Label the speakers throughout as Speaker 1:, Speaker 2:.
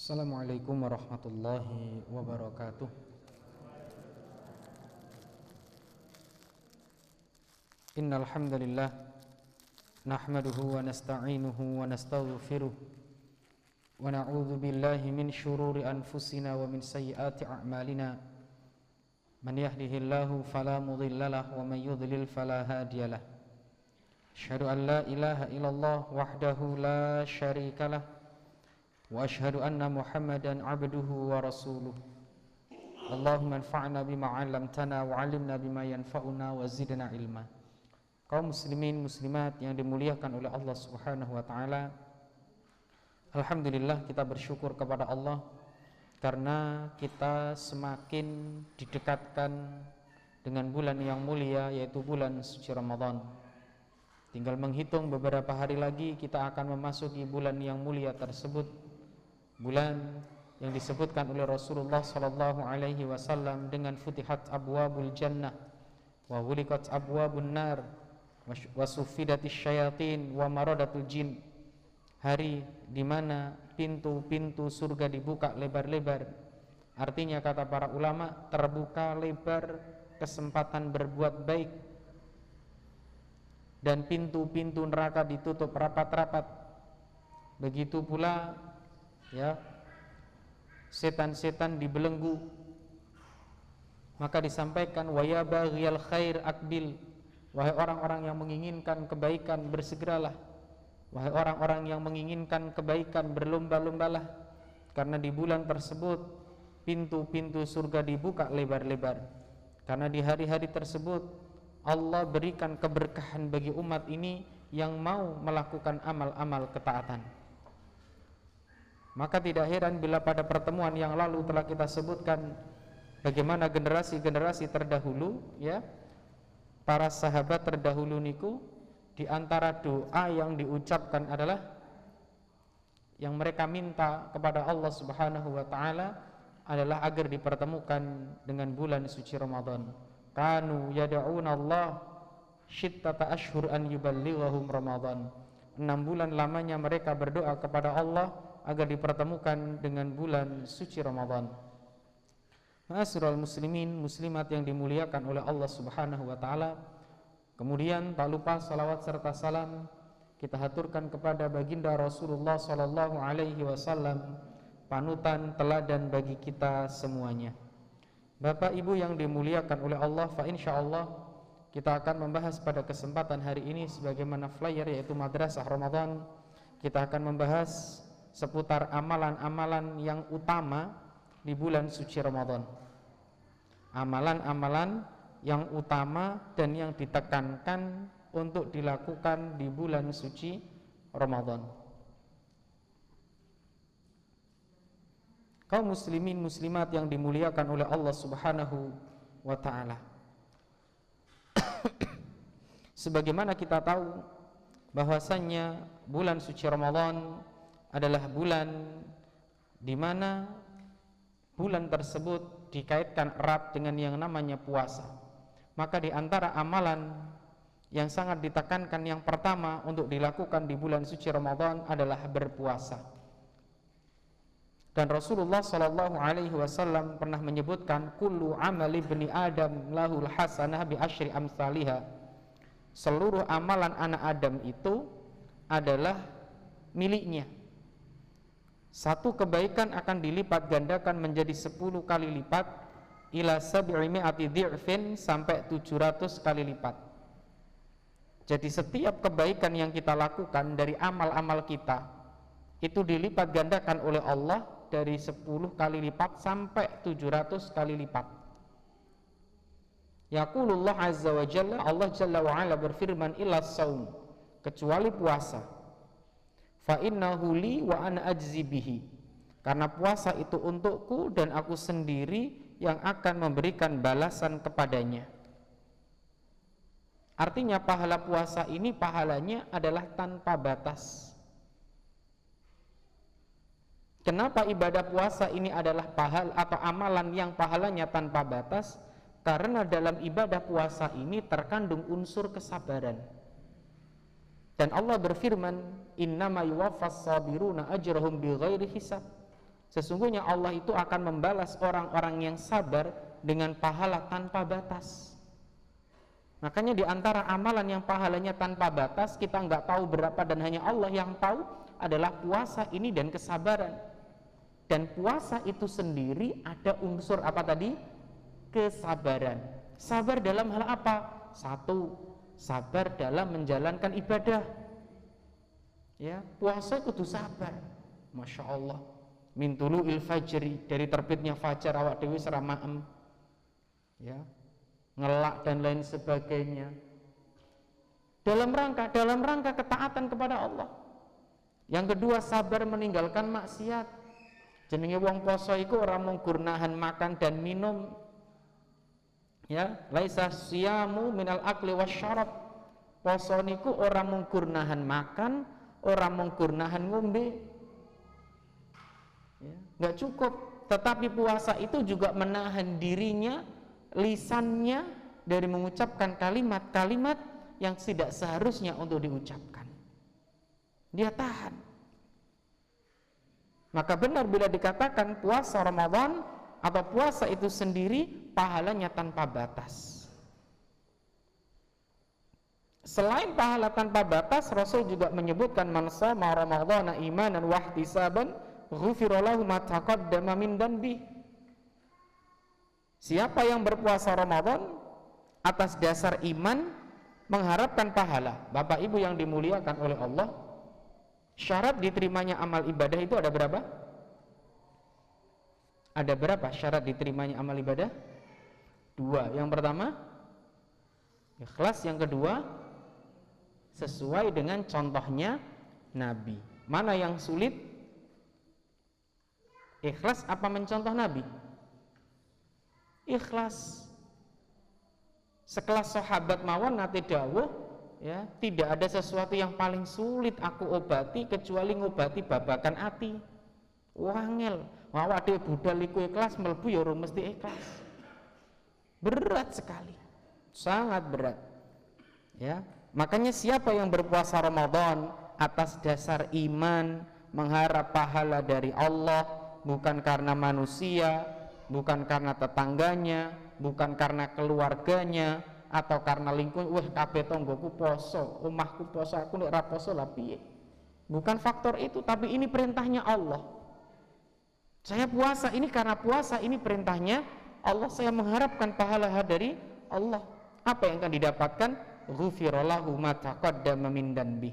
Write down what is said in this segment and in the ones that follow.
Speaker 1: Assalamualaikum warahmatullahi wabarakatuh. Innal hamdalillah nahmaduhu wa nasta'inuhu wa nastaghfiruh wa na'udzu billahi min shururi anfusina wa min sayyiati a'malina. Man yahdihillahu fala mudhillalah wa man yudlil fala hadiyalah. Asyhadu an la ilaha illallah wahdahu la syarikalah wa asyhadu anna Muhammadan abduhu wa rasuluh. Allahumma anfa'na bima 'allamtana wa 'allimna bima yanfa'una wa zidna ilma. Kaum muslimin muslimat yang dimuliakan oleh Allah Subhanahu wa taala, alhamdulillah kita bersyukur kepada Allah karena kita semakin didekatkan dengan bulan yang mulia, yaitu bulan suci Ramadan. Tinggal menghitung beberapa hari lagi kita akan memasuki bulan yang mulia tersebut, bulan yang disebutkan oleh Rasulullah sallallahu alaihi wasallam dengan futihat abwabul jannah wa ghuliqat abwabun nar wa suffidatis syayatin wa maradatul jin. Hari di mana pintu-pintu surga dibuka lebar-lebar. Artinya kata para ulama, terbuka lebar kesempatan berbuat baik, dan pintu-pintu neraka ditutup rapat-rapat. Begitu pula ya, setan-setan dibelenggu. Maka disampaikan, wa ya baghiyal khair akbil, wahai orang-orang yang menginginkan kebaikan bersegeralah, wahai orang-orang yang menginginkan kebaikan berlomba-lombalah, karena di bulan tersebut pintu-pintu surga dibuka lebar-lebar. Karena di hari-hari tersebut Allah berikan keberkahan bagi umat ini yang mau melakukan amal-amal ketaatan. Maka tidak heran bila pada pertemuan yang lalu telah kita sebutkan bagaimana generasi-generasi terdahulu, ya, para sahabat terdahulu niku, di antara doa yang diucapkan adalah yang mereka minta kepada Allah Subhanahu wa taala adalah agar dipertemukan dengan bulan suci Ramadan. Kanu yad'una Allah syittata ashhur an yuballighahum Ramadan. 6 bulan lamanya mereka berdoa kepada Allah agar dipertemukan dengan bulan suci Ramadan. Ma'asyiral muslimin muslimat yang dimuliakan oleh Allah Subhanahu wa taala. Kemudian tak lupa salawat serta salam kita haturkan kepada baginda Rasulullah sallallahu alaihi wasallam, panutan teladan bagi kita semuanya. Bapak Ibu yang dimuliakan oleh Allah, fa insyaallah kita akan membahas pada kesempatan hari ini sebagaimana flyer, yaitu Madrasah Ramadan. Kita akan membahas seputar amalan-amalan yang utama di bulan suci Ramadan. Amalan-amalan yang utama dan yang ditekankan untuk dilakukan di bulan suci Ramadan. Kaum muslimin muslimat yang dimuliakan oleh Allah Subhanahu wa taala. Sebagaimana kita tahu bahwasannya bulan suci Ramadan adalah bulan di mana bulan tersebut dikaitkan erat dengan yang namanya puasa. Maka di antara amalan yang sangat ditekankan yang pertama untuk dilakukan di bulan suci Ramadan adalah berpuasa. Dan Rasulullah sallallahu alaihi wasallam pernah menyebutkan, kullu amali ibni Adam lahul hasanah bi asyri amsalihha. Seluruh amalan anak Adam itu adalah miliknya. Satu kebaikan akan dilipat gandakan menjadi 10 kali lipat, ila sab'imi'ati dhi'fin, sampai 700 kali lipat. Jadi setiap kebaikan yang kita lakukan dari amal-amal kita itu dilipat gandakan oleh Allah dari 10 kali lipat sampai 700 kali lipat. Yaqulullah azza wa jalla, Allah jalla wa ala berfirman, illa saum, kecuali puasa. Fa innahu li wa ana ajzi bihi, karena puasa itu untukku dan aku sendiri yang akan memberikan balasan kepadanya. Artinya pahala puasa ini pahalanya adalah tanpa batas. Kenapa ibadah puasa ini adalah pahala atau amalan yang pahalanya tanpa batas? Karena dalam ibadah puasa ini terkandung unsur kesabaran. Dan Allah berfirman, innama yuwaffas sabiruna ajrahum bighairi hisab. Sesungguhnya Allah itu akan membalas orang-orang yang sabar dengan pahala tanpa batas. Makanya di antara amalan yang pahalanya tanpa batas, kita nggak tahu berapa dan hanya Allah yang tahu, adalah puasa ini dan kesabaran. Dan puasa itu sendiri ada unsur apa tadi? Kesabaran. Sabar dalam hal apa? Satu, sabar dalam menjalankan ibadah. Ya, puasa kudu sabar. Masya Allah. Min tulu'il fajri, dari terbitnya fajar awak dewi seramaem, ya, ngelak dan lain sebagainya, dalam rangka ketaatan kepada Allah. Yang kedua, sabar meninggalkan maksiat. Jenenge wong poso iku ora mung gur nahan makan dan minum, ya, laisa siyamu minal akli wasyarab. Poso niku ora mung gur nahan makan, ora mung gur nahan ngombe, ya, nggak cukup, tetapi puasa itu juga menahan dirinya, lisannya, dari mengucapkan kalimat-kalimat yang tidak seharusnya untuk diucapkan. Dia tahan. Maka benar bila dikatakan puasa Ramadan atau puasa itu sendiri pahalanya tanpa batas. Selain pahala tanpa batas, Rasul juga menyebutkan man shoma ramadhana imanan wa ihtisaban ghufira lahu ma taqaddama min dhanbi. Siapa yang berpuasa Ramadan atas dasar iman mengharapkan pahala, Bapak Ibu yang dimuliakan oleh Allah, syarat diterimanya amal ibadah itu ada berapa? Ada berapa syarat diterimanya amal ibadah? 2. Yang pertama, ikhlas. Yang kedua, sesuai dengan contohnya Nabi. Mana yang sulit? Ikhlas apa mencontoh Nabi? Ikhlas. Sekelas sahabat mawon nate dawuh, ya, tidak ada sesuatu yang paling sulit aku obati kecuali ngobati babakan ati. Wangel, awake budal iku ikhlas mlebu ya ora mesti ikhlas. Berat sekali. Sangat berat. Ya, makanya siapa yang berpuasa Ramadan atas dasar iman, mengharap pahala dari Allah, bukan karena manusia, bukan karena tetangganya, bukan karena keluarganya, atau karena lingkungan, wah kabeh tonggoku poso, omahku poso, aku nek ra poso lah piye. Bukan faktor itu, tapi ini perintahnya Allah. Saya puasa ini karena puasa ini perintahnya Allah, saya mengharapkan pahala dari Allah. Apa yang akan didapatkan? Ghufira lahu ma taqaddama min dhanbi.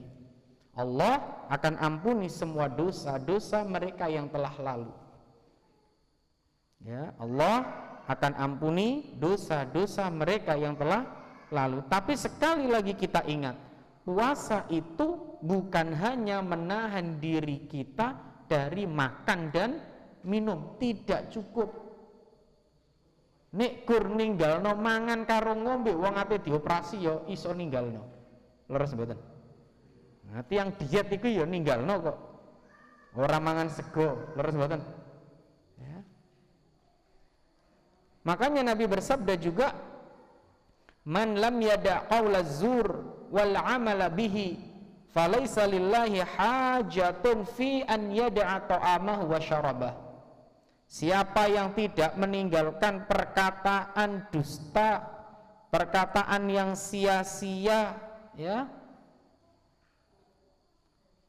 Speaker 1: Allah akan ampuni semua dosa-dosa mereka yang telah lalu. Ya, Allah akan ampuni dosa-dosa mereka yang telah lalu. Tapi sekali lagi kita ingat, puasa itu bukan hanya menahan diri kita dari makan dan minum, tidak cukup. Nek gur ninggalno mangan karo ngombe, wong ape dioperasi ya iso ninggalno. Leres mboten? Nah, yang diet iku ya ninggalno kok. Ora mangan sego, leres mboten? Ya. Makanya Nabi bersabda juga, man lam yada' qaula zur wal amala bihi falaisa lillahi hajatun fi an yada'a ta'amahu wa syarabah. Siapa yang tidak meninggalkan perkataan dusta, perkataan yang sia-sia, ya,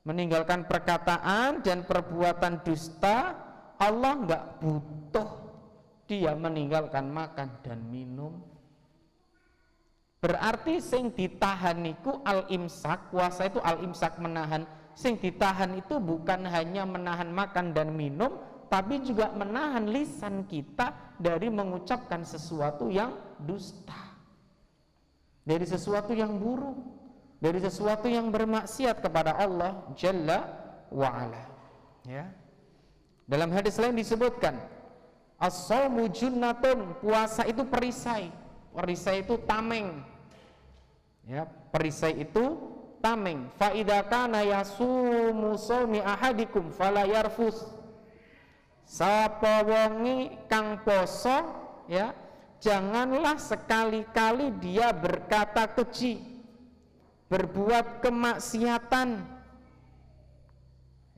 Speaker 1: meninggalkan perkataan dan perbuatan dusta, Allah enggak butuh dia meninggalkan makan dan minum. Berarti sing ditahan niku al-imsak, puasa itu al-imsak, menahan. Sing ditahan itu bukan hanya menahan makan dan minum, tapi juga menahan lisan kita dari mengucapkan sesuatu yang dusta, dari sesuatu yang buruk, dari sesuatu yang bermaksiat kepada Allah Jalla wa'ala. Ya. Dalam hadis lain disebutkan, as-shaumu junnatun, puasa itu perisai. Perisai itu tameng. Ya, perisai itu tameng. Fa idza kana yasumu shaumi ahadikum fala yarfus. Sapa wonge kang poso, ya, janganlah sekali-kali dia berkata keji, berbuat kemaksiatan,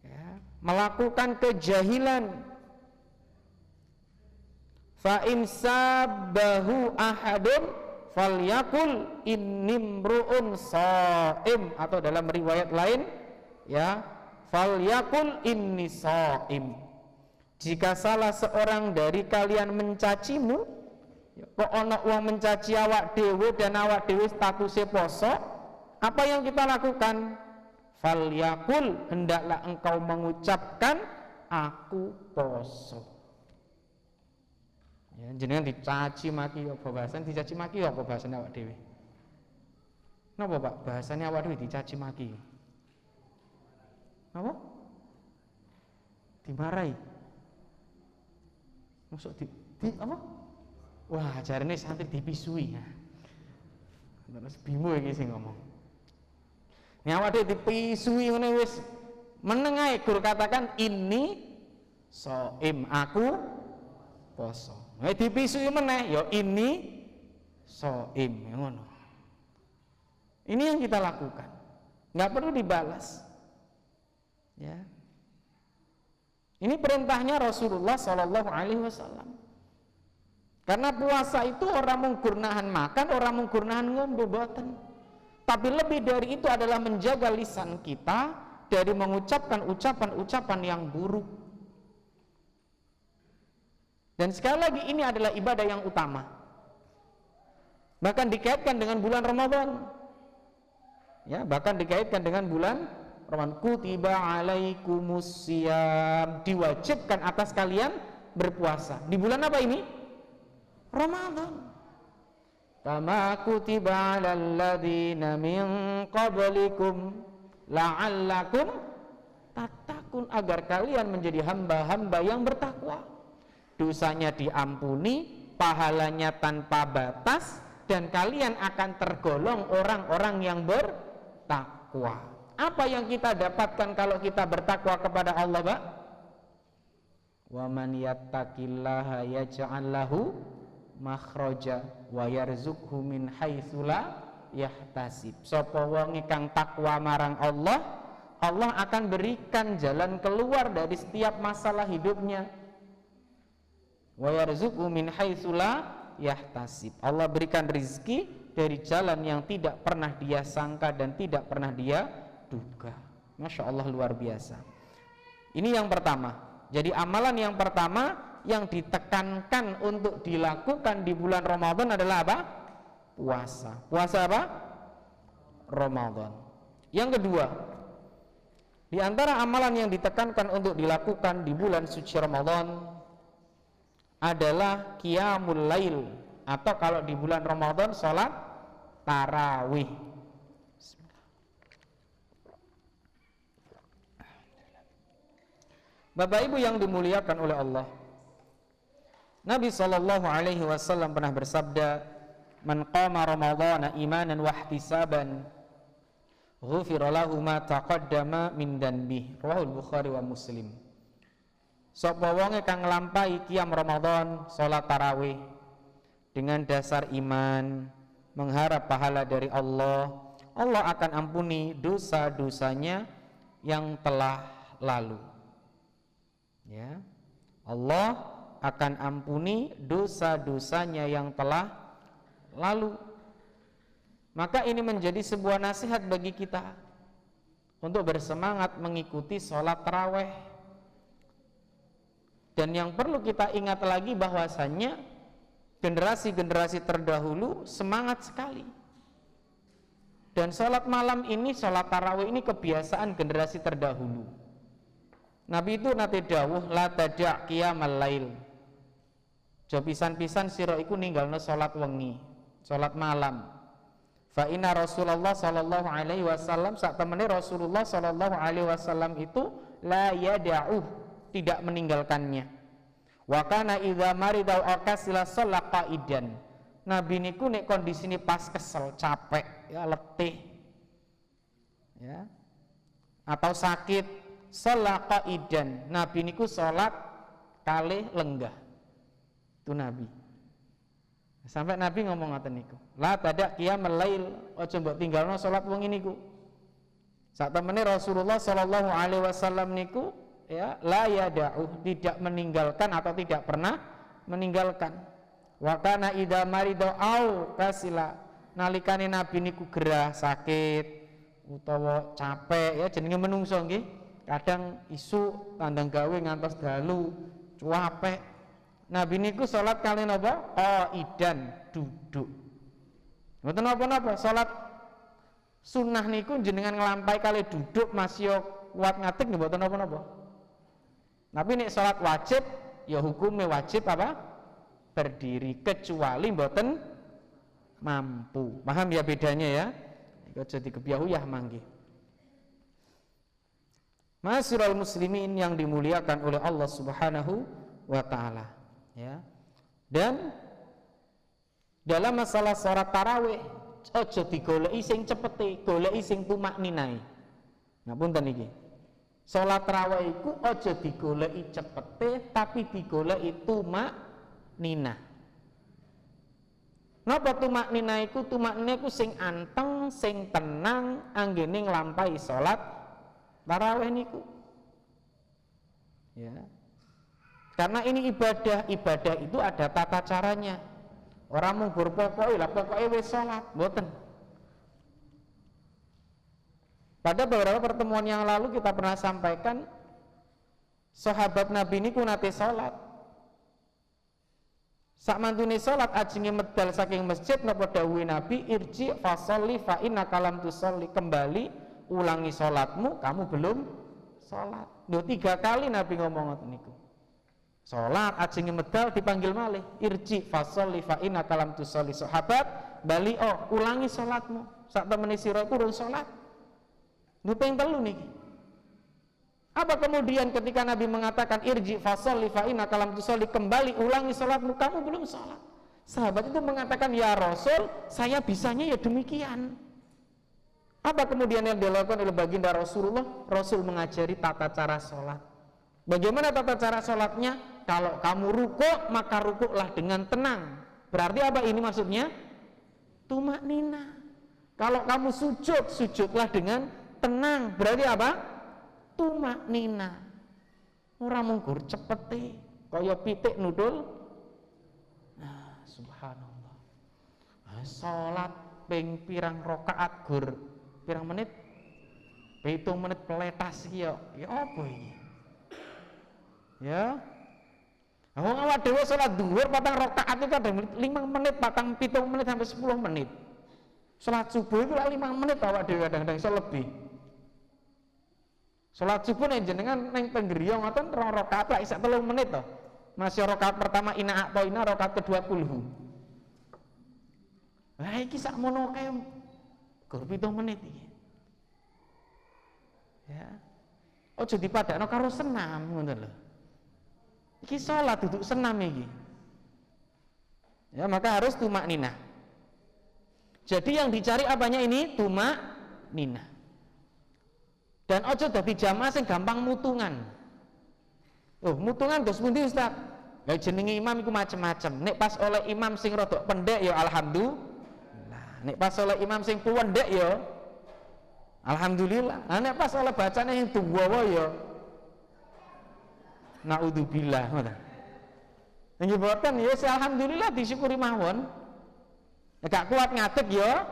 Speaker 1: ya, melakukan kejahilan, fa in sabbahu ahadun falyakul innimru'un shaim, atau dalam riwayat lain ya falyakul inni shaim. Jika salah seorang dari kalian mencacimu, kok ana wong mencaci awak dhewe dan awak dhewe statusnya poso, apa yang kita lakukan? Falyakul, hendaklah engkau mengucapkan aku poso. Ya, jenengan dicaci maki apa bahasan dicaci maki apa bahasane awak dhewe? Napa Pak? Bahasane awak dhewe dicaci maki. Napa? Dimarahi. Masuk di apa? Wah, jarene santri dipisui ya. Terus bimo iki sing ngomong. Nek awak dhewe dipisui ngene wis meneng ae guru katakan ini shaim, aku poso. Nek dipisui meneh ya ini shaim, ngono. Ini yang kita lakukan. Enggak perlu dibalas. Ya. Ini perintahnya Rasulullah sallallahu alaihi wasallam. Karena puasa itu orang menggunakan makan, orang menggunakan ngombe boten. Tapi lebih dari itu adalah menjaga lisan kita dari mengucapkan ucapan-ucapan yang buruk. Dan sekali lagi ini adalah ibadah yang utama. Bahkan dikaitkan dengan bulan Ramadan. Ya, bahkan dikaitkan dengan bulan Ramadan. Kutiba alaikumus syiyam, diwajibkan atas kalian berpuasa. Di bulan apa ini? Ramadan. Kama kutiba 'alal ladzina min qablikum la'allakum tattaqun, agar kalian menjadi hamba-hamba yang bertakwa. Dosanya diampuni, pahalanya tanpa batas, dan kalian akan tergolong orang-orang yang bertakwa. Apa yang kita dapatkan kalau kita bertakwa kepada Allah, Pak? Wa man yattaqillaha yaj'al lahu makhraja wa yarzuqhu min haitsu la yahtasib. Sapa wong kang takwa marang Allah, Allah akan berikan jalan keluar dari setiap masalah hidupnya. Wa yarzuqhu min haitsu la yahtasib. Allah berikan rizki dari jalan yang tidak pernah dia sangka dan tidak pernah dia duga. Masya Allah, luar biasa. Ini yang pertama. Jadi amalan yang pertama yang ditekankan untuk dilakukan di bulan Ramadan adalah apa? Puasa. Puasa apa? Ramadan. Yang kedua, di antara amalan yang ditekankan untuk dilakukan di bulan suci Ramadan adalah qiyamul lail, atau kalau di bulan Ramadan salat tarawih. Bapak Ibu yang dimuliakan oleh Allah, Nabi sallallahu alaihi wasallam pernah bersabda, "Man qama ramadhana imanan wa ihtisaban, ghufira lahu ma taqaddama min danbi." Rawahul Bukhari wa Muslim. Sapa wonge kang nglampahi qiyam Ramadan, salat tarawih dengan dasar iman, mengharap pahala dari Allah, Allah akan ampuni dosa-dosanya yang telah lalu. Ya. Allah akan ampuni dosa-dosanya yang telah lalu. Maka ini menjadi sebuah nasihat bagi kita untuk bersemangat mengikuti sholat tarawih. Dan yang perlu kita ingat lagi bahwasannya generasi-generasi terdahulu semangat sekali. Dan sholat malam ini, sholat tarawih ini kebiasaan generasi terdahulu. Nabi itu nate dawuh, la tada' qiyamal lail. Jo pisan-pisan sira iku ninggalno salat wengi, salat malam. Fa inna Rasulullah sallallahu alaihi wasallam, sak temene Rasulullah sallallahu alaihi wasallam itu la yada'u, tidak meninggalkannya. Wa kana idza marida aw kasila shalla qaidan. Nabi niku nek kondisine pas kesel, capek, ya letih. Ya. Atau sakit, shalla qaidan. Nabi niku salat kalih lenggah. Itu Nabi. Sampai Nabi ngomong ngaten niku, la tada' qiyamul lail, aja mbok tinggalno salat wengi niku. Sak temene Rasulullah sallallahu alaihi wasallam niku ya la yada'u, tidak meninggalkan atau tidak pernah meninggalkan. Wa kana idza marida au kasila, nalikane nabi niku gerah sakit utawa capek ya jenenge menungso nggih, kadang isu tandang gawe ngantos dalu cuapek. Nabi niku salat kali napa? Qaidan, duduk. Mboten napa-napa, salat sunnah niku jenengan nglampahi kali duduk masih kuat ngatik nggih mboten napa-napa. Tapi nek salat wajib ya hukumnya wajib apa? Berdiri, kecuali mboten mampu. Paham ya bedanya ya? Aja dikebyahuyah mangke. Ma'asyiral muslimin yang dimuliakan oleh Allah Subhanahu wa taala. Ya. Dan dalam masalah salat tarawih aja digoleki sing cepete, goleki sing tumakninai. Ngapunten iki. Salat tarawih iku aja digoleki cepete tapi digoleki tumakninah. Napa tumakninah iku? Tumakninah iku sing anteng, sing tenang anggene nglampahi salat tarawih niku. Ya. Karena ini ibadah itu ada tata caranya. Orang munggur pokoknya lah, pokoknya wis sholat, mboten. Pada beberapa pertemuan yang lalu kita pernah sampaikan, sahabat Nabi ini nate sholat. Sak mantune sholat ajenge medal saking masjid napa dawuhe Nabi, irji fasolli fa innaka lam tusolli, kembali ulangi sholatmu, kamu belum sholat. 3 kali Nabi ngomong ngoten niku. Salat ajenge medal dipanggil malih, irji fasolli fa innaka lam tusolli. Sahabat bali ulangi salatmu, sak temene sira iku urung salat. Ping 3 niki. Apa kemudian ketika Nabi mengatakan irji fasolli fa innaka lam tusolli, kembali ulangi salatmu, kamu belum salat. Sahabat itu mengatakan, ya Rasul, saya bisanya ya demikian. Apa kemudian yang dilakukan oleh baginda Rasulullah? Rasul mengajari tata cara salat. Bagaimana tata cara salatnya? Kalau kamu rukuk, maka rukuklah dengan tenang. Berarti apa ini maksudnya? Tumakninah. Kalau kamu sujud, sujudlah dengan tenang. Berarti apa? Tumakninah. Ora mungkur cepete kaya pitik nudul. Nah, subhanallah. Salat ping pirang rakaat gur pirang menit? 7 menit peletas iki ya apa iki? Ya. Wong awak dhewe salat dhuwur 4 rakaat itu ada 5 menit, 7 menit sampai 10 menit. Salat subuh itu 5 menit awak dhewe kadang-kadang iso lebih. Salat subuh nek jenengan ning penggriya ngoten 2 rakaat lah iso 3 menit to. Masih rakaat pertama ina atau ina, rakaat kedua kulhu. Lah iki sak mono kae gur 7 menit iki. Ya. Ojo dipadakno karo senam ngoten lho. Iki sholat duduk senam iki. Ya, maka harus tumakninah. Jadi yang dicari apanya ini? Tumakninah. Dan ojo dadi jamaah sing gampang mutungan. Mutungan dos pundi Ustaz? Ya jenenge imam iku macem-macem. Nek pas oleh imam sing rada pendek ya alhamdulillah. Nek pas oleh imam sing pendek ya alhamdulillah. Nek pas oleh bacane sing tuwa ya naudzubillah ngoten. Nggih boten ya alhamdulillah disyukuri mawon. Nek gak kuat ngadeg ya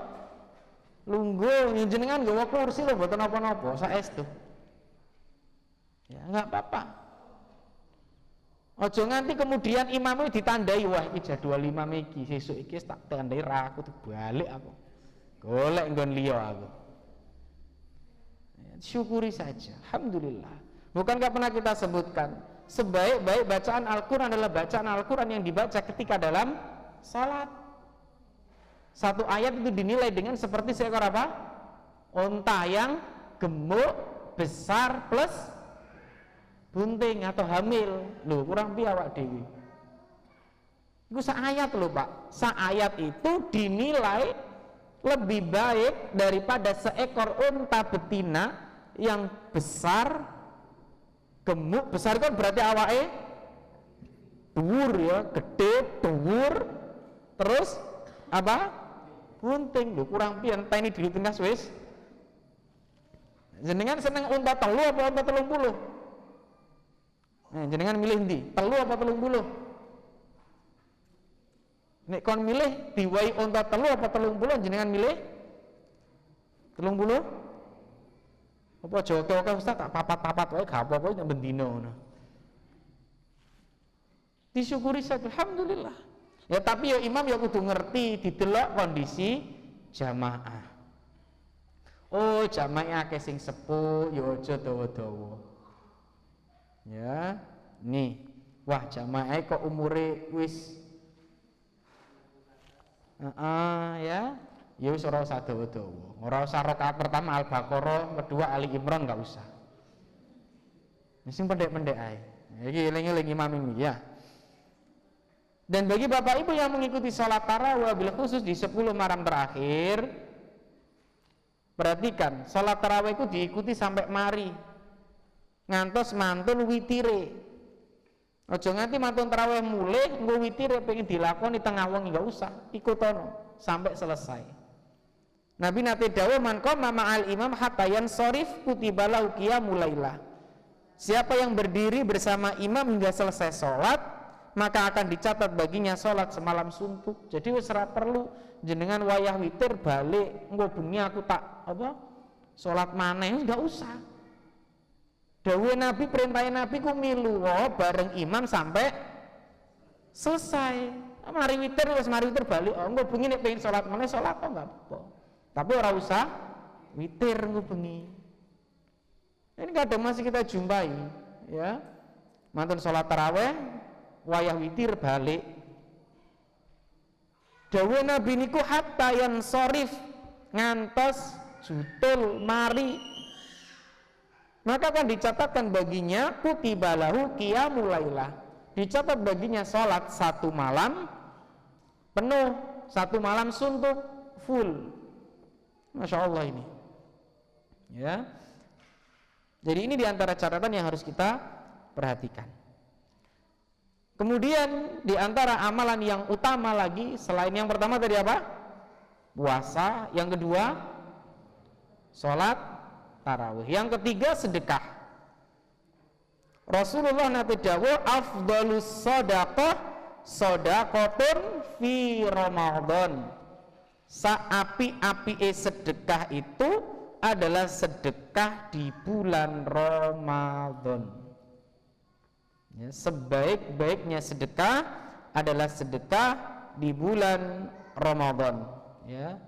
Speaker 1: lungguh jenengan nggawa kursi lho boten napa-napa saestu. Ya enggak apa-apa. Ojo nganti kemudian imamnya ditandai, wah iki jadwal imam iki sesuk iki tak tandai ra aku balik aku. Golek nggon liya aku. Ya, syukuri saja. Alhamdulillah. Bukankah pernah kita sebutkan sebaik-baik bacaan Al-Quran adalah bacaan Al-Quran yang dibaca ketika dalam salat. Satu ayat itu dinilai dengan seperti seekor apa? Unta yang gemuk, besar plus bunting atau hamil. Loh, kurang piye awak dhewe. Iku sak ayat lho, Pak. Sak ayat itu dinilai lebih baik daripada seekor unta betina yang besar, gemuk. Besar kan berarti awake dhuwur ya, gede, dhuwur. Terus apa? Bunting. Lho, kurang piye enteni di tengah wis. Jenengan seneng unta telu apa unta 30? Jenengan milih ndi? Telu apa 30? Nek kon milih diwai unta 3 apa 30 jenengan milih 30? Apa oke Ustaz tak papat-papat wae gak apa-apa nek bendina ngono. Disyukuri saja alhamdulillah. Ya tapi ya imam ya kudu ngerti didelok kondisi jamaah. Oh, jamaah akeh sing sepuh ya aja dawa-dawa. Ya, nih. Wah, jamaah kok umure wis ya. Ya wis ora usah dawa-dawa. Ora usah rakaat pertama Al-Baqarah, kedua Ali Imran enggak usah. Sing pendek-pendek ae. Iki eling-eling imam ini ya. Dan bagi bapak ibu yang mengikuti sholat tarawih wabil khusus di 10 malam terakhir, perhatikan sholat tarawih itu diikuti sampai mari ngantos mantun witire. Ojo nganti mantun tarawih mulai nggo witire pengen dilakoni tengah wengi enggak usah, ikutono sampai selesai. Nabi nate dawuh man qama ma'al imam hatta yansharif kutiba lahu qiyamul lailah. Siapa yang berdiri bersama imam hingga selesai sholat, maka akan dicatat baginya sholat semalam suntuk. Jadi wis ora perlu jenengan wayah witir balik engko bengi aku tak apa sholat maneh, enggak usah. Dawuh Nabi, perintah Nabi ku milu bareng imam sampai selesai. Mari witir wis mari witir balik. Oh, engko bengi nek pengen sholat maneh sholat kok enggak apa-apa. Tapi ora usah witir engko bengi. Ini kadang masih kita jumpai ya. Mantun sholat tarawih wayah witir balik. Dawuh Nabi niku hatta yansharif ngantos jutul mari. Maka akan dicatatkan baginya kutiba lahu qiyamul lailah. Dicatat baginya sholat 1 malam penuh, 1 malam suntuk full. Masya Allah ini ya. Jadi ini diantara catatan yang harus kita perhatikan. Kemudian diantara amalan yang utama lagi selain yang pertama tadi apa? Puasa. Yang kedua sholat tarawih. Yang ketiga sedekah. Rasulullah nate dawuh afdhalus shadaqah shadaqatun fi Ramadan. Saapi-apike sedekah itu adalah sedekah di bulan Ramadan. Ya, sebaik-baiknya sedekah adalah sedekah di bulan Ramadan. Ya.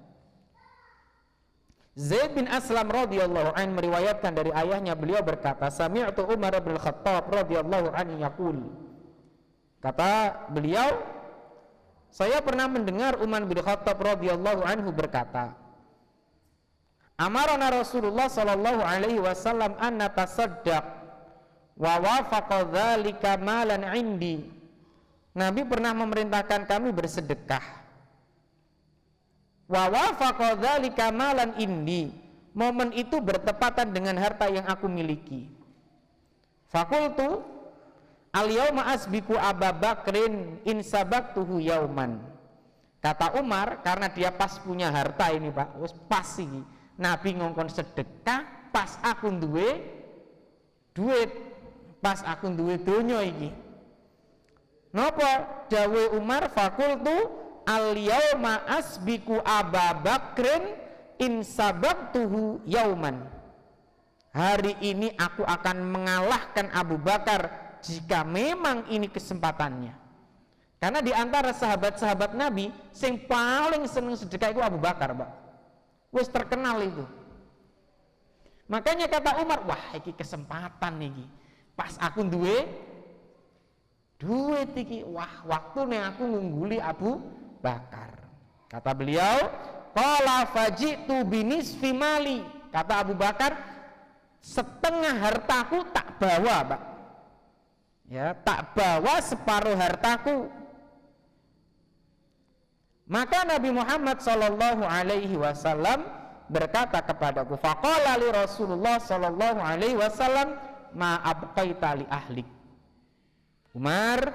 Speaker 1: Zaid bin Aslam radhiyallahu anhu meriwayatkan dari ayahnya, beliau berkata, sami'tu Umar bin Khattab radhiyallahu anhu yaqul. Kata beliau, saya pernah mendengar Umar bin Khattab radhiyallahu anhu berkata, amarana Rasulullah sallallahu alaihi wasallam an natasaddaq wa wafaqa dzalika malan indi. Nabi pernah memerintahkan kami bersedekah. Wa wafaqa dzalika malan indi. Momen itu bertepatan dengan harta yang aku miliki. Fakultu al-yauma asbiku Abu Bakrin in sabaqtuhu yauman. Kata Umar, karena dia pas punya harta ini Pak, wis pas iki. Nabi ngongkon sedekah pas aku duwe duit, pas aku duwe donya iki. Napa dawuh Umar, fakultu al-yauma asbiku Abu Bakrin in sabaqtuhu yauman. Hari ini aku akan mengalahkan Abu Bakar jika memang ini kesempatannya. Karena di antara sahabat-sahabat Nabi sing paling seneng sedekah itu Abu Bakar, Pak. Wis terkenal itu. Makanya kata Umar, wah iki kesempatan iki. Pas aku duwe duit iki, wah waktune aku ngungguli Abu Bakar. Kata beliau, qala fajitu binisfi mali. Kata Abu Bakar, setengah hartaku tak bawa, Pak. Ya, tak bawa separuh hartaku. Maka Nabi Muhammad sallallahu alaihi wasallam berkata kepadaku, faqala li Rasulullah sallallahu alaihi wasallam ma abqaita li ahlik. Umar,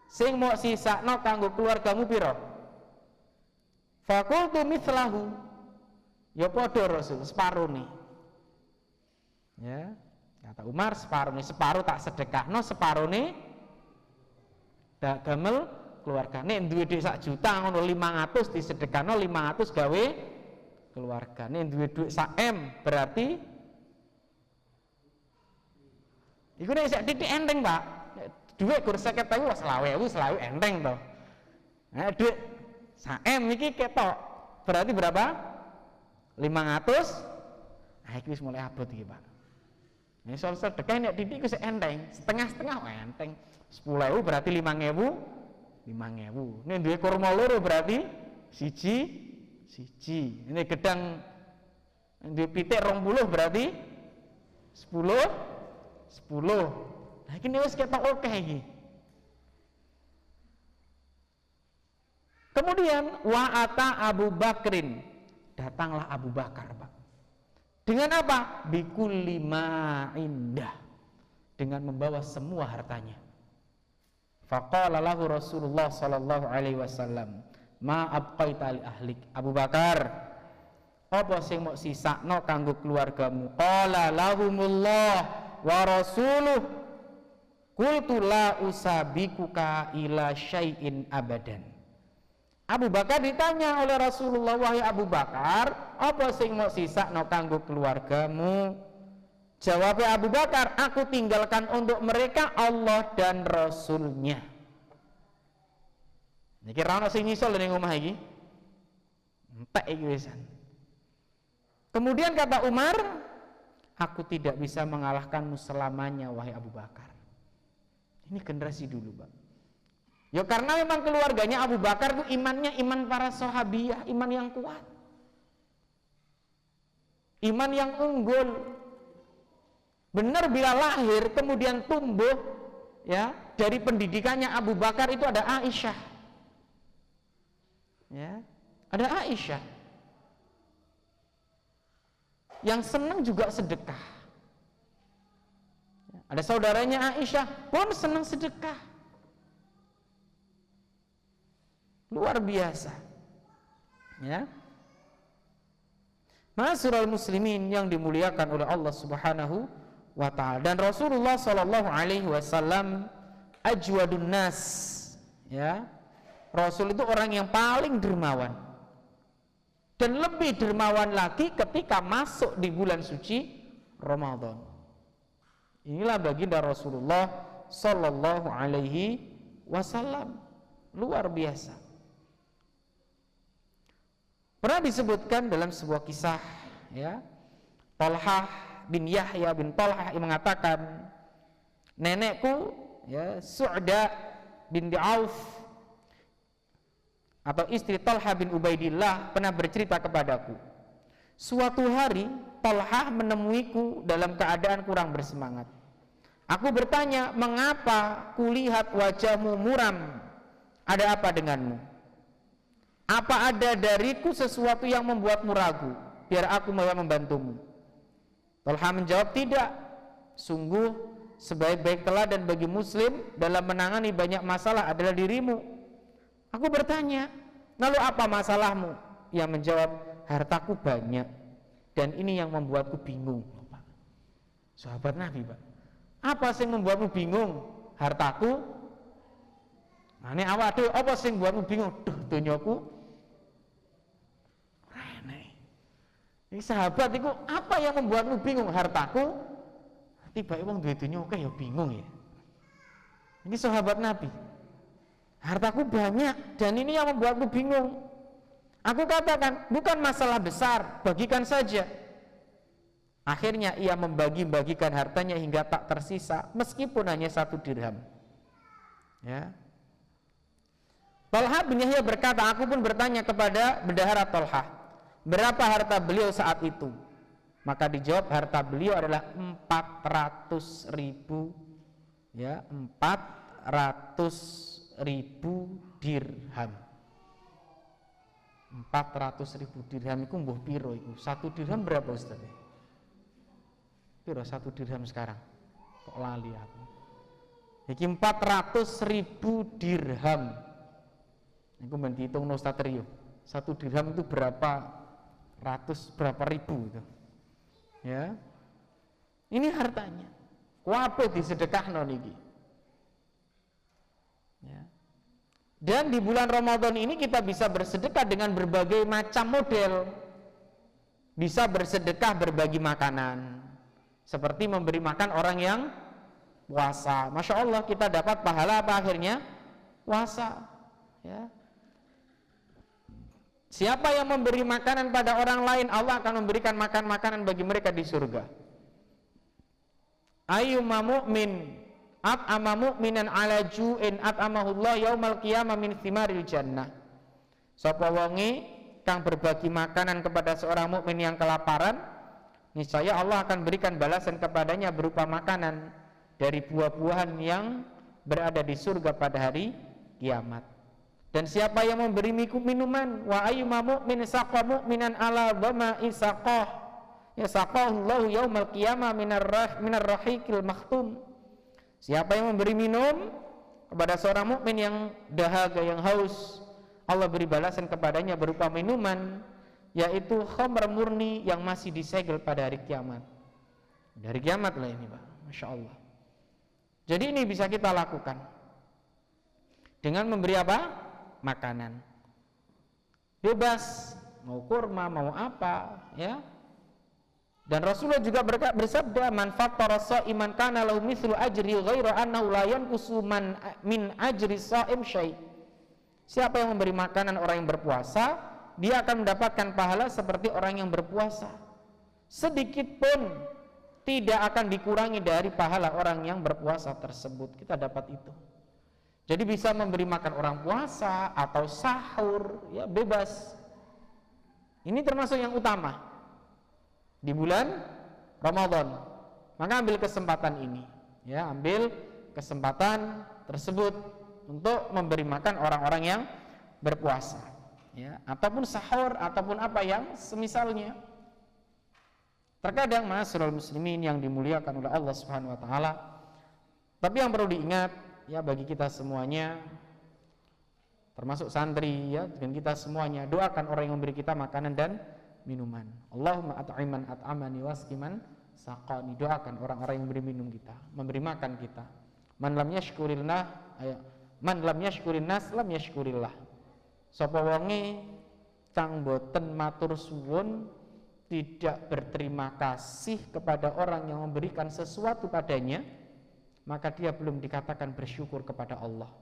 Speaker 1: sing mau sisakno kanggo keluargamu pira? Faqultu mithlahu. Ya padha Rasul, separone. Ya. Kata Umar, separuh tak sedekahno, separuh damel keluarga. Nek duwe dhuwit 1 juta ngono 500 disedekahno 500 gawe keluarga. Nek duwe dhuwit 1 M berarti iku nek sak titik enteng, Pak. Dhuwit gur 50.000 wis 20.000 enteng to. Nah, dhuwit 1 M iki ketok. Berarti berapa? 500. Nah, iki wis mulai abot iki, Pak. Nek soal sedekah nek titik iku sik enteng, setengah-setengah enteng. 10.000 berarti 5.000. Nek duwe kurma loro berarti siji. Ini gedang duwe pitik 20 berarti 10. Nah iki wis ketok akeh iki. Kemudian wa'ata Abu Bakrin, datanglah Abu Bakar, Pak. Dengan apa? Bikulli ma indah, dengan membawa semua hartanya. Faqala lahu Rasulullah sallallahu alaihi wasallam, ma abqaita li ahlik. Abu Bakar, apa sing mok sisakno kanggo keluargamu? Qala lahumullah wa rasuluh. Qultu la usabikuka ila syai'in abadan. Abu Bakar ditanya oleh Rasulullah, wahai Abu Bakar, apa sing mau sisakno kanggo keluargamu? Jawabnya Abu Bakar, aku tinggalkan untuk mereka Allah dan Rasulnya. Niki ra ono sing nyisol ning omah iki. Entek iki wisan. Kemudian kata Umar, aku tidak bisa mengalahkanmu selamanya wahai Abu Bakar. Ini generasi dulu, Pak. Ya karena memang keluarganya Abu Bakar itu imannya iman para sahabiyah, iman yang kuat, iman yang unggul. Benar bila lahir kemudian tumbuh ya dari pendidikannya Abu Bakar itu ada Aisyah, ya ada Aisyah yang senang juga sedekah. Ada saudaranya Aisyah pun senang sedekah. Luar biasa. Ya. Ma'asyiral muslimin yang dimuliakan oleh Allah Subhanahu wa taala, dan Rasulullah sallallahu alaihi wasallam ajwadun nas. Ya. Rasul itu orang yang paling dermawan. Dan lebih dermawan lagi ketika masuk di bulan suci Ramadan. Inilah baginda Rasulullah sallallahu alaihi wasallam. Luar biasa. Pernah disebutkan dalam sebuah kisah, ya, Talhah bin Yahya bin Talhah yang mengatakan, nenekku, ya, Su'da bin Auf atau istri Talhah bin Ubaidillah pernah bercerita kepadaku, suatu hari Talhah menemuiku dalam keadaan kurang bersemangat. Aku bertanya, mengapa kulihat wajahmu muram? Ada apa denganmu? Apa ada dariku sesuatu yang membuatmu ragu? Biar aku membantumu. Talha menjawab, tidak. Sungguh sebaik-baik teladan bagi muslim dalam menangani banyak masalah adalah dirimu. Aku bertanya, lalu apa masalahmu? Ia menjawab, hartaku banyak dan ini yang membuatku bingung. Sahabat Nabi, Pak. Apa sing membuatmu bingung? Hartaku. Nah, ini awak tuh apa sing membuatmu bingung? Duh, dunyaku. Ini sahabat itu apa yang membuatmu bingung? Hartaku. Tiba wong duwe dunya akeh ya bingung ya. Ini sahabat Nabi. Hartaku banyak dan ini yang membuatmu bingung. Aku katakan, bukan masalah besar, bagikan saja. Akhirnya ia membagi-bagikan hartanya hingga tak tersisa meskipun hanya 1 dirham. Ya. Talha bin Yahya berkata, aku pun bertanya kepada bendahara Talha, berapa harta beliau saat itu? Maka dijawab, harta beliau adalah 400.000, ya, 400.000 dirham. 400.000 dirham itu mbuh piro iku? 1 dirham berapa, Ustaz? Piro 1 dirham sekarang? Kok lali aku. Iki 400.000 dirham. Iku men dihitung Ustaz Rio. 1 dirham itu berapa ribu itu. Ya. Ini hartanya. Kuwape disedekahno niki. Ya. Dan di bulan Ramadan ini kita bisa bersedekah dengan berbagai macam model. Bisa bersedekah berbagi makanan, seperti memberi makan orang yang puasa. Masya Allah, kita dapat pahala apa akhirnya? Puasa. Ya. Siapa yang memberi makanan pada orang lain, Allah akan memberikan makanan bagi mereka di surga. Ayyuma mu'min at'ama mu'minan ala ju'in at'amahullah yaumal qiyamah min thimaril jannah. Sapa wonge kang berbagi makanan kepada seorang mukmin yang kelaparan, niscaya Allah akan berikan balasan kepadanya berupa makanan dari buah-buahan yang berada di surga pada hari kiamat. Dan siapa yang memberi minuman, wa ayyuma mu'min saqa mu'minan ala dhama'i saqah yasaqahullahu yaumal qiyamah minar rahiqil makhtum. Siapa yang memberi minum kepada seorang mukmin yang dahaga, yang haus, Allah beri balasan kepadanya berupa minuman, yaitu khamr murni yang masih disegel pada hari kiamat. Dari kiamat lah ini, Pak. Masya Allah. Jadi ini bisa kita lakukan dengan memberi apa? Makanan. Bebas, mau kurma, mau apa, ya. Dan Rasulullah juga bersabda, man fattara sha'iman kana lahu mithlu ajri ghaira annahu la yanqusu min ajri sha'im syai'. Siapa yang memberi makanan orang yang berpuasa, dia akan mendapatkan pahala seperti orang yang berpuasa. Sedikit pun tidak akan dikurangi dari pahala orang yang berpuasa tersebut. Kita dapat itu. Jadi bisa memberi makan orang puasa atau sahur, ya bebas. Ini termasuk yang utama di bulan Ramadan. Maka ambil kesempatan ini, ya, ambil kesempatan tersebut untuk memberi makan orang-orang yang berpuasa, ya, ataupun sahur, ataupun apa yang semisalnya. Terkadang ma'asyiral muslimin yang dimuliakan oleh Allah Subhanahu wa taala, tapi yang perlu diingat, ya, bagi kita semuanya, termasuk santri, ya, dan kita semuanya, doakan orang yang memberi kita makanan dan minuman. Allahumma at'iman at'amani wasqiman saqani. Doakan orang-orang yang memberi minum kita, memberi makan kita. Man lam yashkurin nas lam yashkurillah. Sapa wonge kang boten matur suwun, tidak berterima kasih kepada orang yang memberikan sesuatu padanya, maka dia belum dikatakan bersyukur kepada Allah.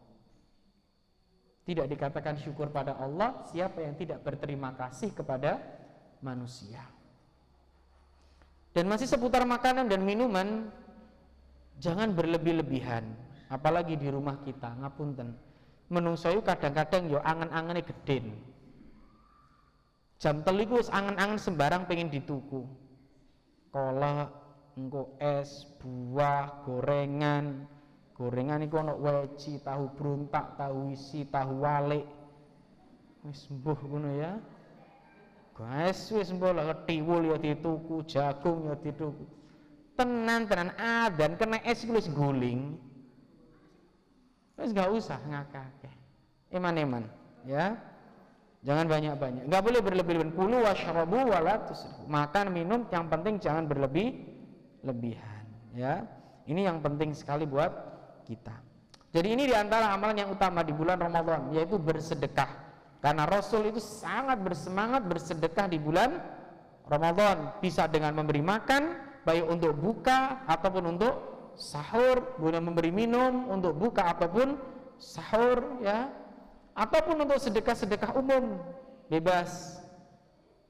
Speaker 1: Tidak dikatakan syukur pada Allah siapa yang tidak berterima kasih kepada manusia. Dan masih seputar makanan dan minuman, jangan berlebih-lebihan. Apalagi di rumah kita, ngapunten, menungso kadang-kadang yo angen-angene gedhen. Jam 3 wis angen-angen sembarang pengen dituku. Kolak, engko es, buah, gorengan iku ana weci, tahu bruntak, tahu isi, tahu walik. Wis mbuh ngono ya. Guys, wis mbuh lah tiwul ya dituku, jagung ya dituku. Tenan adzan kena es wis guling. Wis gak usah ngakake. Eman-eman, ya. Jangan banyak-banyak. Enggak boleh berlebihan. Kulu wasyrabu wala tusrifu. Makan, minum, yang penting jangan berlebihan, ya. Ini yang penting sekali buat kita. Jadi ini diantara amalan yang utama di bulan Ramadan, yaitu bersedekah. Karena Rasul itu sangat bersemangat bersedekah di bulan Ramadan. Bisa dengan memberi makan, baik untuk buka ataupun untuk sahur, kemudian memberi minum untuk buka ataupun sahur, ya, ataupun untuk sedekah-sedekah umum, bebas,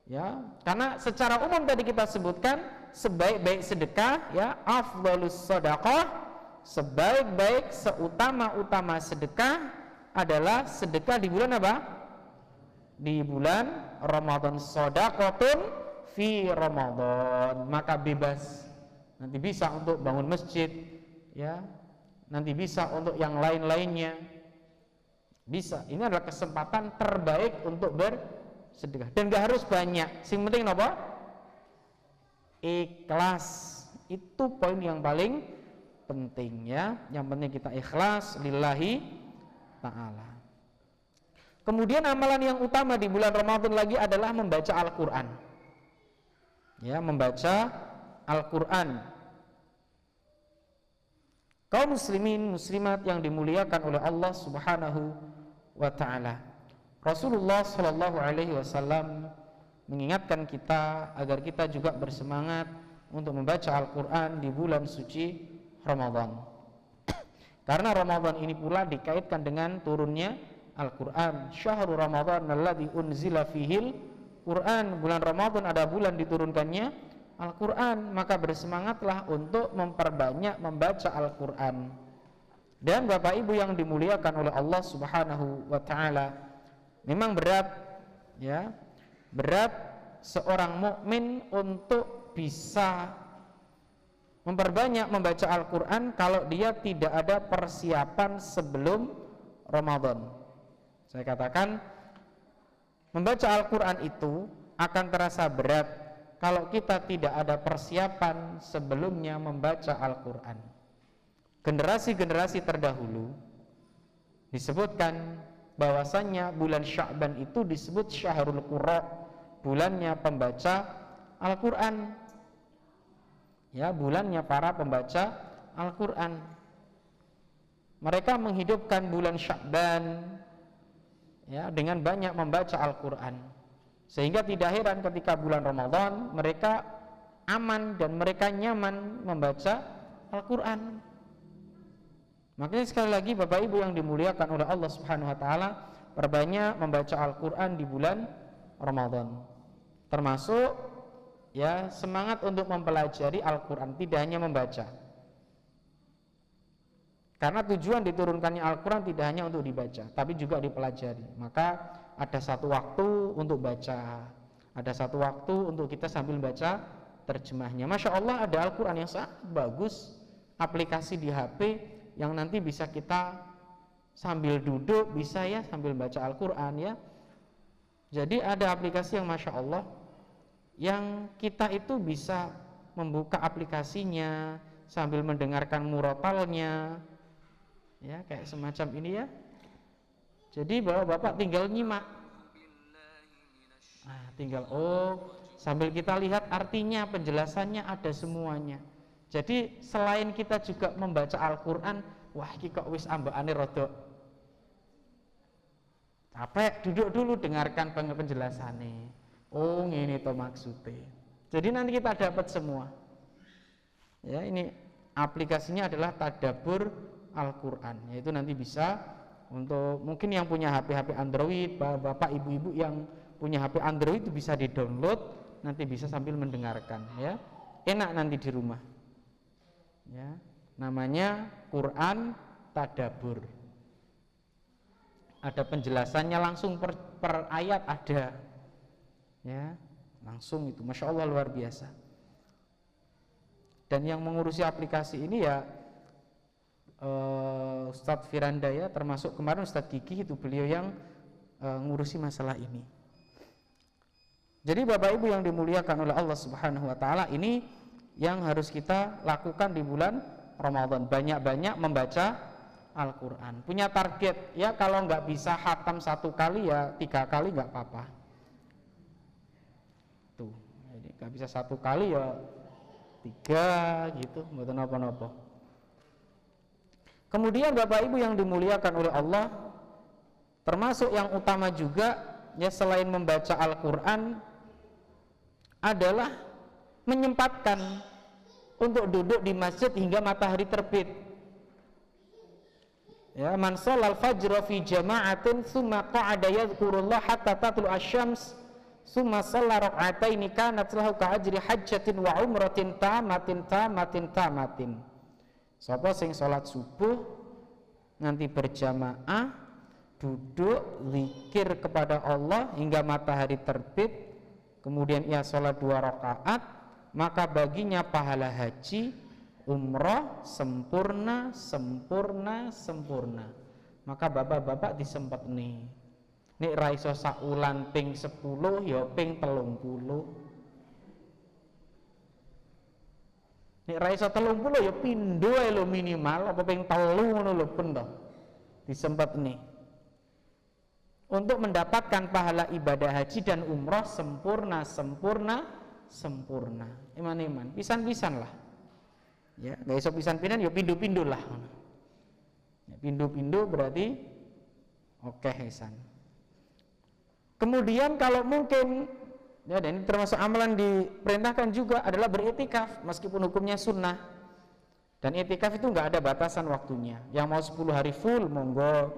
Speaker 1: ya. Karena secara umum tadi kita sebutkan sebaik-baik sedekah, ya, afdhalus shadaqah, sebaik-baik seutama-utama sedekah adalah sedekah di bulan apa? Di bulan Ramadan. Shadaqatun fi Ramadan. Maka bebas. Nanti bisa untuk bangun masjid, ya. Nanti bisa untuk yang lain-lainnya. Bisa. Ini adalah kesempatan terbaik untuk bersedekah. Dan gak harus banyak. Yang penting apa? Ikhlas. Itu poin yang paling penting, ya. Yang penting kita ikhlas lillahi ta'ala. Kemudian amalan yang utama di bulan Ramadan lagi adalah membaca Al-Quran, ya, membaca Al-Quran. Kaum muslimin muslimat yang dimuliakan oleh Allah Subhanahu wa ta'ala. Rasulullah sallallahu alaihi wasallam mengingatkan kita agar kita juga bersemangat untuk membaca Al-Qur'an di bulan suci Ramadan. Karena Ramadan ini pula dikaitkan dengan turunnya Al-Qur'an. Syahrul Ramadan alladzi unzila fihil Qur'an. Bulan Ramadan ada bulan diturunkannya Al-Qur'an, maka bersemangatlah untuk memperbanyak membaca Al-Qur'an. Dan Bapak Ibu yang dimuliakan oleh Allah Subhanahu wa taala, memang berat ya. Berat seorang mukmin untuk bisa memperbanyak membaca Al-Qur'an kalau dia tidak ada persiapan sebelum Ramadan. Saya katakan membaca Al-Qur'an itu akan terasa berat kalau kita tidak ada persiapan sebelumnya membaca Al-Qur'an. Generasi-generasi terdahulu disebutkan bahwasannya bulan Sya'ban itu disebut Syahrul Qurra, bulannya pembaca Al-Qur'an. Ya, bulannya para pembaca Al-Qur'an. Mereka menghidupkan bulan Sya'ban ya dengan banyak membaca Al-Qur'an. Sehingga tidak heran ketika bulan Ramadan mereka aman dan mereka nyaman membaca Al-Qur'an. Makanya sekali lagi Bapak Ibu yang dimuliakan oleh Allah Subhanahu wa taala, perbanyak membaca Al-Qur'an di bulan Ramadan. Termasuk ya semangat untuk mempelajari Al-Qur'an, tidak hanya membaca. Karena tujuan diturunkannya Al-Qur'an tidak hanya untuk dibaca, tapi juga dipelajari. Maka ada satu waktu untuk baca, ada satu waktu untuk kita sambil baca terjemahnya. Masya Allah, ada Al-Qur'an yang sangat bagus, aplikasi di HP yang nanti bisa kita sambil duduk, bisa ya sambil baca Al-Qur'an ya. Jadi ada aplikasi yang Masya Allah, yang kita itu bisa membuka aplikasinya sambil mendengarkan murotalnya ya, kayak semacam ini ya. Jadi bapak tinggal nyimak, tinggal sambil kita lihat artinya, penjelasannya ada semuanya. Jadi selain kita juga membaca Al-Qur'an, wah iki kok wis ambakane rodok capek, duduk dulu dengarkan penjelasannya. Oh ini toh maksudnya. Jadi nanti kita dapat semua. Ya, ini aplikasinya adalah Tadabbur Al-Qur'an. Yaitu nanti bisa untuk mungkin yang punya HP Android, bapak ibu-ibu yang punya HP Android itu bisa di-download, nanti bisa sambil mendengarkan ya. Enak nanti di rumah. Ya, namanya Quran Tadabbur. Ada penjelasannya langsung per ayat ada. Ya, langsung itu, Masya Allah luar biasa. Dan yang mengurusi aplikasi ini ya Ustadz Firanda ya, termasuk kemarin Ustadz Kiki itu beliau yang ngurusi masalah ini. Jadi Bapak Ibu yang dimuliakan oleh Allah Subhanahu wa taala, ini yang harus kita lakukan di bulan Ramadan, banyak-banyak membaca Al-Qur'an. Punya target ya, kalau nggak bisa khatam 1 kali ya 3 kali nggak apa-apa. Tuh, jadi nggak bisa 1 kali ya 3 gitu, mboten napa-napa. Kemudian Bapak Ibu yang dimuliakan oleh Allah, termasuk yang utama juga ya selain membaca Al-Qur'an adalah menyempatkan untuk duduk di masjid hingga matahari terbit. Ya, man shalal fajra fi jama'atin tsumma qa'ada yadhkurullah hatta tatlu asy-syams tsumma shalla rak'ataini kanat lahu ka'ajri hajjatin wa umratin tamatin. Sapa sing salat subuh nanti berjamaah duduk zikir kepada Allah hingga matahari terbit, kemudian ia sholat 2 rakaat, maka baginya pahala haji umroh sempurna. Maka bapak-bapak disempet nih raiso saulan ping 10 ya ping 30. Nek raiso 30 ya pindho ae lho minimal, apa ping 3 ngono lho ben to. Disempet nih untuk mendapatkan pahala ibadah haji dan umroh sempurna. Iman-iman, pisan-pisan lah. Ya, gak iso pisan-pisan ya pindu-pindu lah. Ya, pindu-pindu berarti Oke, Hasan. Kemudian kalau mungkin, ya, dan ini termasuk amalan diperintahkan juga adalah beriktikaf meskipun hukumnya sunnah. Dan iktikaf itu nggak ada batasan waktunya. Yang mau 10 hari full monggo,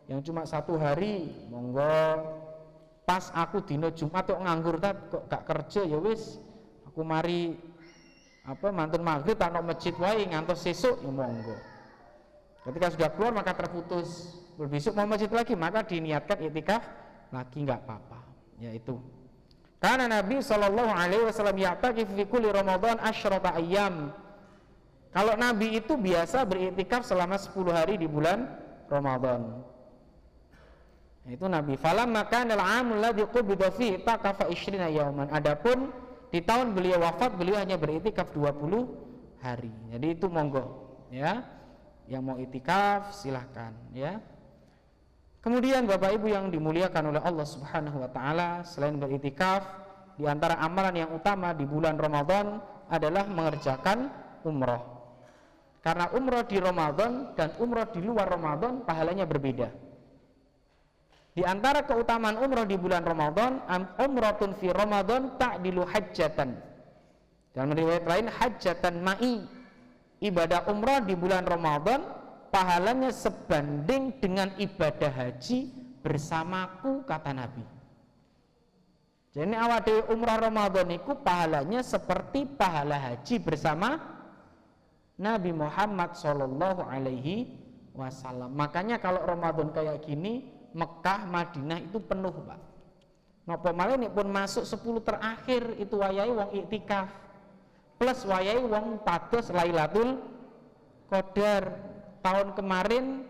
Speaker 1: yang cuma 1 hari monggo. Pas aku dino Jumat kok nganggur kok gak kerja ya wis, aku mari mantun maghrib tak ono masjid wae ngantos sesuk ya monggo. Ketika sudah keluar maka terputus. Besok mau masjid lagi maka diniatkan iktikaf lagi, nggak apa-apa. Yaitu karena Nabi Shallallahu Alaihi Wasallam ya'takif fi kulli Ramadan asyrata ayyam. Kalau Nabi itu biasa beriktikaf selama 10 hari di bulan Ramadan. Itu Nabi. Falamma kana al-'amul ladzi qubida fihi taqafa 20 yauman. Adapun di tahun beliau wafat beliau hanya beriktikaf 20 hari. Jadi itu monggo, ya. Yang mau iktikaf silahkan, ya. Kemudian Bapak Ibu yang dimuliakan oleh Allah Subhanahu wa taala, selain beriktikaf, di antara amalan yang utama di bulan Ramadan adalah mengerjakan umroh. Karena umroh di Ramadan dan umroh di luar Ramadan pahalanya berbeda. Di antara keutamaan umroh di bulan Ramadan, umratun fi Ramadan ta'dilu hajjatan. Dalam riwayat lain hajjatan ma'i. Ibadah umroh di bulan Ramadan pahalanya sebanding dengan ibadah haji bersamaku, kata Nabi. Jadi awak dhewe umrah Ramadan itu pahalanya seperti pahala haji bersama Nabi Muhammad Shallallahu Alaihi Wasallam. Makanya kalau Ramadan kayak gini, Mekah, Madinah itu penuh, Pak. Napa malah nek pun masuk 10 terakhir itu wayahe wong iktikaf. Plus wayahe wong pados Lailatul Qadar. Tahun kemarin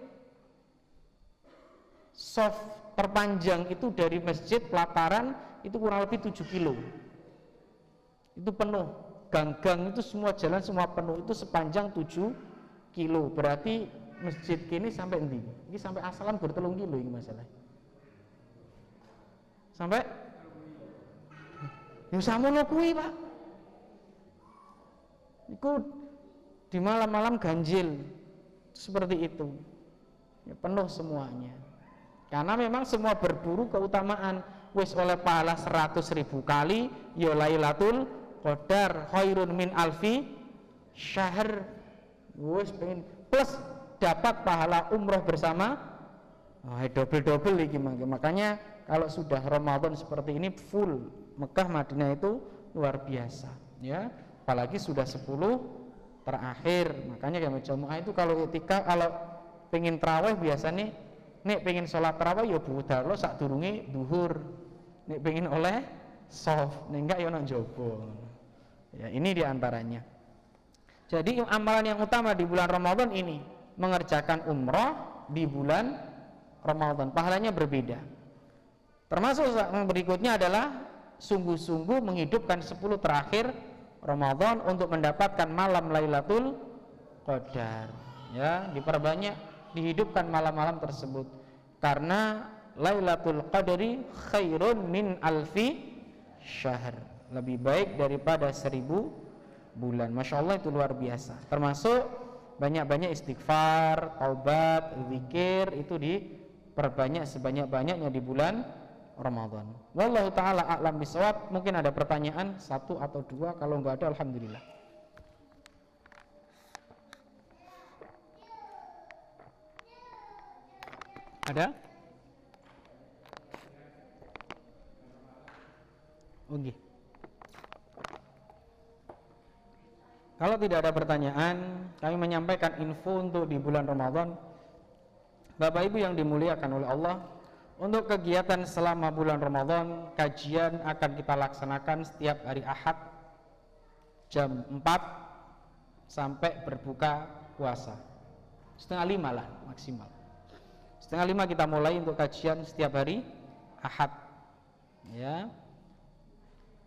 Speaker 1: soft terpanjang itu dari masjid pelataran itu kurang lebih 7 kilo. Itu penuh. Gang-gang itu semua jalan semua penuh, itu sepanjang 7 kilo. Berarti masjid kini sampai endi? Ini sampai asalan bertelung kilo ini masalah. Sampai ya samono kuwi, Pak. Iku di malam-malam ganjil seperti itu. Ya, penuh semuanya. Karena memang semua berburu keutamaan. Wis oleh pahala 100.000 kali ya Lailatul Qadar khairun min alfi syahr. Wis pengen plus dapat pahala umroh bersama. Double-double iki makanya kalau sudah Ramadan seperti ini full Mekah Madinah itu luar biasa, ya. Apalagi sudah 10 terakhir. Makanya jamaah jamaah itu kalau ketika kalau pengen tarawih biasanya nek pengen sholat tarawih ya budal lo sak durunge duhur, nek pengen oleh soft, nek enggak ya nang jowo. Ya, ini diantaranya. Jadi amalan yang utama di bulan Ramadan ini mengerjakan umroh di bulan Ramadan, pahalanya berbeda. Termasuk yang berikutnya adalah sungguh-sungguh menghidupkan 10 terakhir Ramadan untuk mendapatkan malam Lailatul Qadar. Ya, diperbanyak, dihidupkan malam-malam tersebut. Karena Lailatul Qadri khairun min alfi syahr. Lebih baik daripada 1000 bulan. Masya Allah itu luar biasa. Termasuk banyak-banyak istighfar, taubat, zikir itu diperbanyak sebanyak-banyaknya di bulan Ramadan. Wallahu taala a'lam bishawab. Mungkin ada pertanyaan 1 atau 2, kalau enggak ada alhamdulillah. Ada? Oke. Kalau tidak ada pertanyaan, kami menyampaikan info untuk di bulan Ramadan. Bapak Ibu yang dimuliakan oleh Allah, untuk kegiatan selama bulan Ramadan, kajian akan kita laksanakan setiap hari Ahad jam 4 sampai berbuka puasa. 4:30 lah maksimal. 4:30 kita mulai untuk kajian setiap hari Ahad. Ya.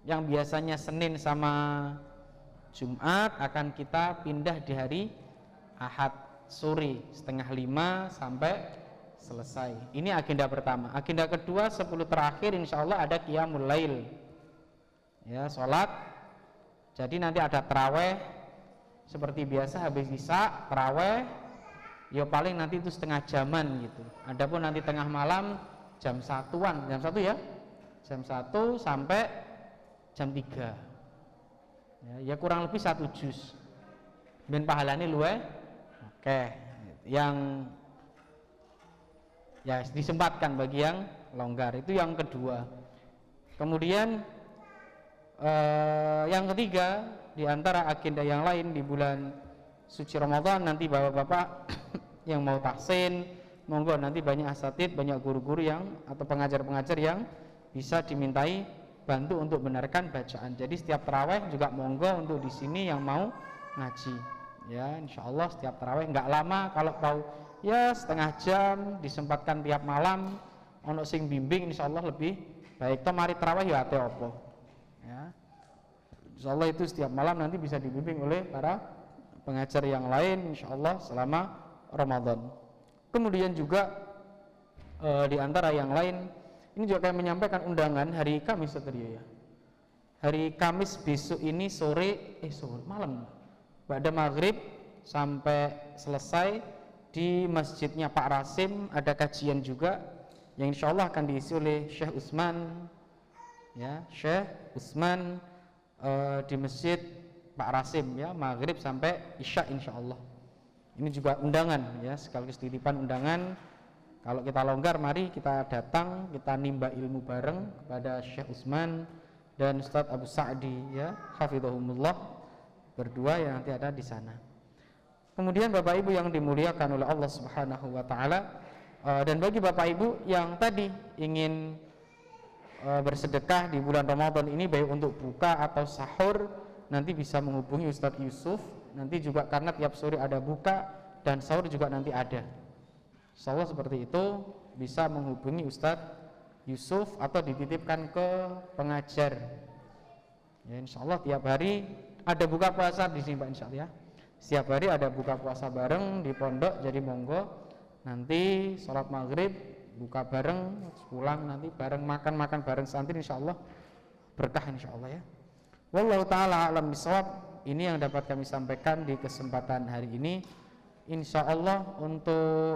Speaker 1: Yang biasanya Senin sama Jumat akan kita pindah di hari Ahad sore 4:30 sampai selesai. Ini agenda pertama. Agenda kedua 10 terakhir insya Allah ada qiyamul lail. Ya, sholat. Jadi nanti ada taraweh seperti biasa habis isya taraweh. ya paling nanti itu setengah jaman gitu. Adapun nanti tengah malam jam 1-an, jam 1 ya, jam 1 sampai jam 3 ya kurang lebih 1 juz ben pahalane luwe oke, yang ya disempatkan bagi yang longgar. Itu yang kedua. Kemudian yang ketiga, di antara agenda yang lain di bulan suci Ramadan, nanti bapak-bapak yang mau tahsin, monggo nanti banyak asatid, banyak guru-guru yang atau pengajar-pengajar yang bisa dimintai bantu untuk benarkan bacaan. Jadi setiap taraweh juga monggo untuk di sini yang mau ngaji. Ya, insya Allah setiap taraweh nggak lama, kalau tahu ya setengah jam, disempatkan tiap malam, ono sing bimbing, insya Allah lebih baik. Toh mari taraweh ya ate opo. Ya, insya Allah itu setiap malam nanti bisa dibimbing oleh para pengajar yang lain, insya Allah selama Ramadan. Kemudian juga di antara yang lain, ini juga kami menyampaikan undangan hari Kamis ya. Hari Kamis besok ini sore malam, pada maghrib sampai selesai di masjidnya Pak Rasim ada kajian juga yang insya Allah akan diisi oleh Syekh Utsman, ya Syekh Utsman di masjid Pak Rasim ya, maghrib sampai isya insya Allah. Ini juga undangan ya, sekaligus titipan undangan. Kalau kita longgar, mari kita datang, kita nimba ilmu bareng kepada Syekh Utsman dan Ustadz Abu Sa'di ya, hafizahumullah, berdua yang nanti ada di sana. Kemudian Bapak Ibu yang dimuliakan oleh Allah Subhanahu wa taala, dan bagi Bapak Ibu yang tadi ingin bersedekah di bulan Ramadan ini baik untuk buka atau sahur, nanti bisa menghubungi Ustadz Yusuf. Nanti juga karena tiap sore ada buka dan sahur juga nanti ada. Insyaallah seperti itu, bisa menghubungi Ustadz Yusuf atau dititipkan ke pengajar. Ya, insyaallah tiap hari ada buka puasa di sini Pak, insyaallah ya. Setiap hari ada buka puasa bareng di pondok, jadi monggo nanti sholat maghrib buka bareng, pulang nanti bareng makan bareng santri, insyaallah berkah insyaallah ya. Wallahu taala alam bisawab. Ini yang dapat kami sampaikan di kesempatan hari ini. Insyaallah untuk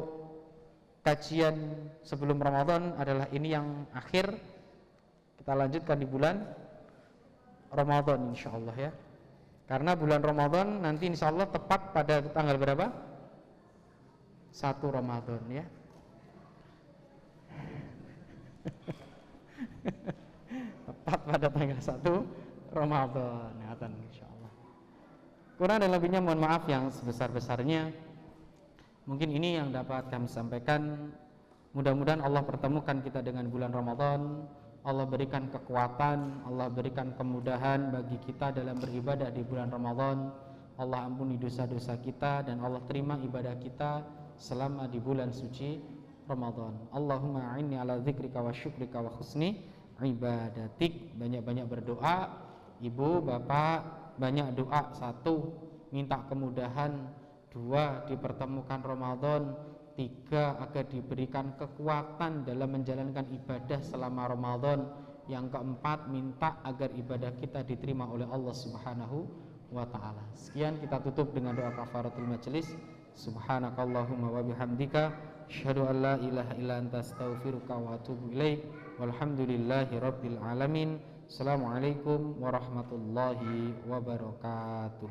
Speaker 1: kajian sebelum Ramadan adalah ini yang akhir. Kita lanjutkan di bulan Ramadan insyaallah ya. Karena bulan Ramadan nanti insyaallah tepat pada tanggal berapa? 1 Ramadan ya. Tepat pada tanggal 1 Ramadan ya, insyaallah. Kurang dan lebihnya mohon maaf yang sebesar-besarnya. Mungkin ini yang dapat kami sampaikan. Mudah-mudahan Allah pertemukan kita dengan bulan Ramadan. Allah berikan kekuatan, Allah berikan kemudahan bagi kita dalam beribadah di bulan Ramadan. Allah ampuni dosa-dosa kita dan Allah terima ibadah kita selama di bulan suci Ramadan. Allahumma a'inni ala dzikrika wa syukrika wa husni ibadatik. Banyak-banyak berdoa, ibu, bapak, banyak doa. 1, minta kemudahan. 2, dipertemukan Ramadan. 3, agar diberikan kekuatan dalam menjalankan ibadah selama Ramadan. Yang keempat, minta agar ibadah kita diterima oleh Allah Subhanahu wa ta'ala. Sekian, kita tutup dengan doa kafaratul majelis. Subhanakallahumma wa bihamdika asyhadu an la ilaha illa anta astaghfiruka wa atubu ilaik. Walhamdulillahi rabbil alamin. Assalamualaikum warahmatullahi wabarakatuh.